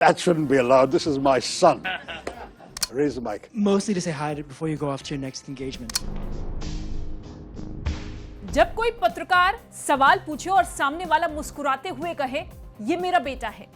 That shouldn't be allowed. This is my son. Raise the mic. Mostly to say hi before you go off to your next engagement. जब कोई पत्रकार सवाल पूछे और सामने वाला मुस्कुराते हुए कहे ये मेरा बेटा है,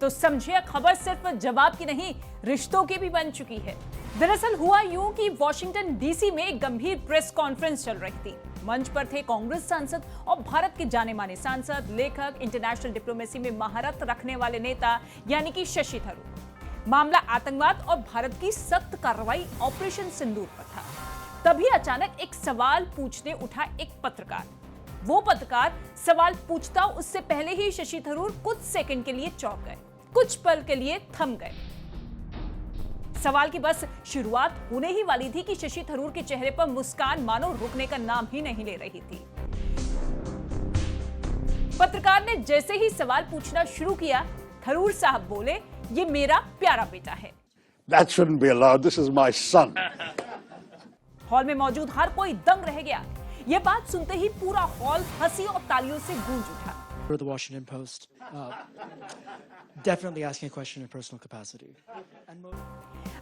तो समझिए खबर सिर्फ जवाब की नहीं, रिश्तों की भी बन चुकी है। दरअसल हुआ यूं कि वॉशिंगटन डीसी में एक गंभीर प्रेस कॉन्फ्रेंस चल रही थी। मंच पर थे कांग्रेस सांसद और भारत के जाने माने सांसद, लेखक, इंटरनेशनल डिप्लोमेसी में महारत रखने वाले नेता यानी कि शशि थरूर। मामला आतंकवाद और भारत की सख्त कार्रवाई ऑपरेशन सिंदूर पर था। तभी अचानक एक सवाल पूछने उठा एक पत्रकार। वो पत्रकार सवाल पूछता उससे पहले ही शशि थरूर कुछ सेकंड के लिए चौंक गए, कुछ पल के लिए थम गए। सवाल की बस शुरुआत होने ही वाली थी कि शशि थरूर के चेहरे पर मुस्कान मानो रुकने का नाम ही नहीं ले रही थी। पत्रकार ने जैसे ही सवाल पूछना शुरू किया, थरूर साहब बोले, ये मेरा प्यारा बेटा है। That shouldn't be allowed. This is my son. Hall में मौजूद हर कोई दंग रह गया। यह बात सुनते ही पूरा हॉल हंसी और तालियों से गूंज उठा। For the Washington Post, definitely asking a question in personal capacity.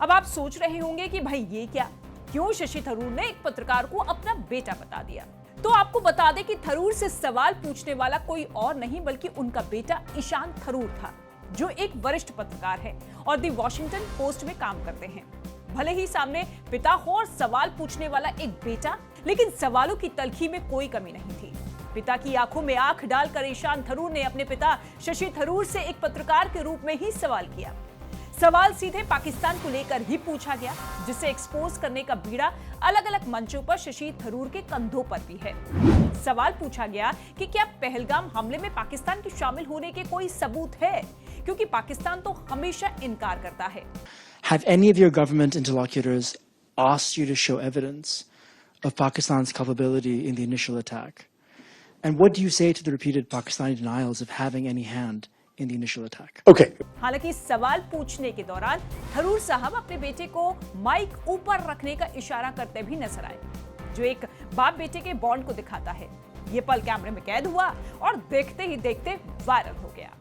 अब आप सोच रहे होंगे कि भाई ये क्या, क्यों शशि थरूर ने एक पत्रकार को अपना बेटा बता दिया। तो आपको बता दें कि थरूर से सवाल पूछने वाला कोई और नहीं बल्कि उनका बेटा ईशान थरूर था, जो एक वरिष्ठ पत्रकार है और द वॉशिंगटन पोस्ट में काम करते हैं। भले ही सामने पिता हो और सवाल पूछने वाला एक बेटा, लेकिन सवालों की तलखी में कोई कमी नहीं थी। पिता की आंखों में आंख डालकर ईशान थरूर ने अपने पिता शशि थरूर से एक पत्रकार के रूप में ही सवाल किया। सवाल सीधे पाकिस्तान को लेकर ही पूछा गया, जिसे एक्सपोज करने का बीड़ा अलग अलग मंचों पर शशि थरूर के कंधों पर भी है। सवाल पूछा गया कि क्या पहलगाम हमले में पाकिस्तान के शामिल होने के कोई सबूत है, क्योंकि पाकिस्तान तो हमेशा इनकार करता है। Have any of your government interlocutors asked you to show evidence of Pakistan's culpability in the initial attack? And what do you say to the repeated Pakistani denials of having any hand in the initial attack? Okay. हालांकि सवाल पूछने के दौरान थरूर साहब अपने बेटे को mic ऊपर रखने का इशारा करते भी नजर आए, जो एक बाप बेटे के बॉन्ड को दिखाता है। ये पल कैमरे में कैद हुआ और देखते ही देखते वायरल हो गया।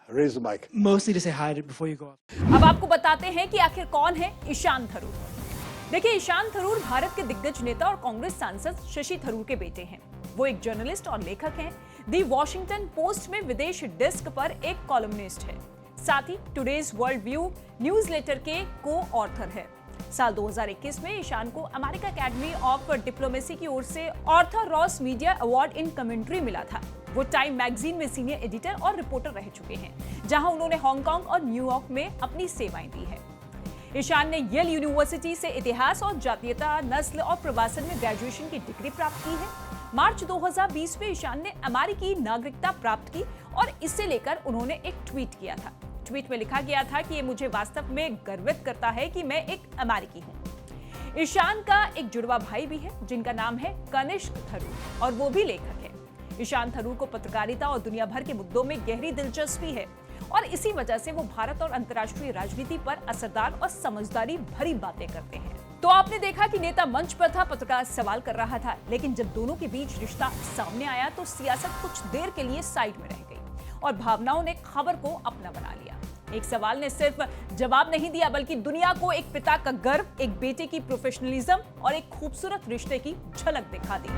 Raise the mic. Mostly to say hi before you go off. अब आपको बताते हैं कि आखिर कौन है ईशान थरूर। देखिए, ईशान थरूर भारत के दिग्गज नेता और कांग्रेस सांसद शशि थरूर के बेटे हैं। वो एक जर्नलिस्ट और लेखक हैं। दी वॉशिंगटन पोस्ट में विदेश डेस्क पर एक कॉलमनिस्ट है। साथ ही टुडेज वर्ल्ड व्यू न्यूज़लेटर के को ऑथर है। साल 2021 में ईशान को अमेरिका एकेडमी ऑफ डिप्लोमेसी की ओर से Arthur Ross media award in commentary मिला था। वो टाइम मैगजीन में सीनियर एडिटर और रिपोर्टर रह चुके हैं, जहां उन्होंने हांगकांग और न्यूयॉर्क में अपनी सेवाएं दी हैं। ईशान ने येल यूनिवर्सिटी से इतिहास और जातीयता, नस्ल और प्रवासन में ग्रेजुएशन की डिग्री प्राप्त की है। मार्च 2020 में ईशान ने अमेरिकी नागरिकता प्राप्त की और इससे लेकर उन्होंने एक ट्वीट किया था। ट्वीट में लिखा गया था कि ये मुझे वास्तव में गर्वित करता है कि मैं एक अमेरिकी हूँ। ईशान का एक जुड़वा भाई भी है, जिनका नाम है कनिष्क थरूर, और वो भी लेखक है। ईशान थरूर को पत्रकारिता और दुनिया भर के मुद्दों में गहरी दिलचस्पी है और इसी वजह से वो भारत और अंतर्राष्ट्रीय राजनीति पर असरदार और समझदारी भरी बातें करते हैं। तो आपने देखा कि नेता मंच पर था, पत्रकार सवाल कर रहा था, लेकिन जब दोनों के बीच रिश्ता सामने आया तो सियासत कुछ देर के लिए साइड में रह गई और भावनाओं ने खबर को अपना बना लिया। एक सवाल ने सिर्फ जवाब नहीं दिया, बल्कि दुनिया को एक पिता का गर्व, एक बेटे की प्रोफेशनलिज्म और एक खूबसूरत रिश्ते की झलक दिखा दी।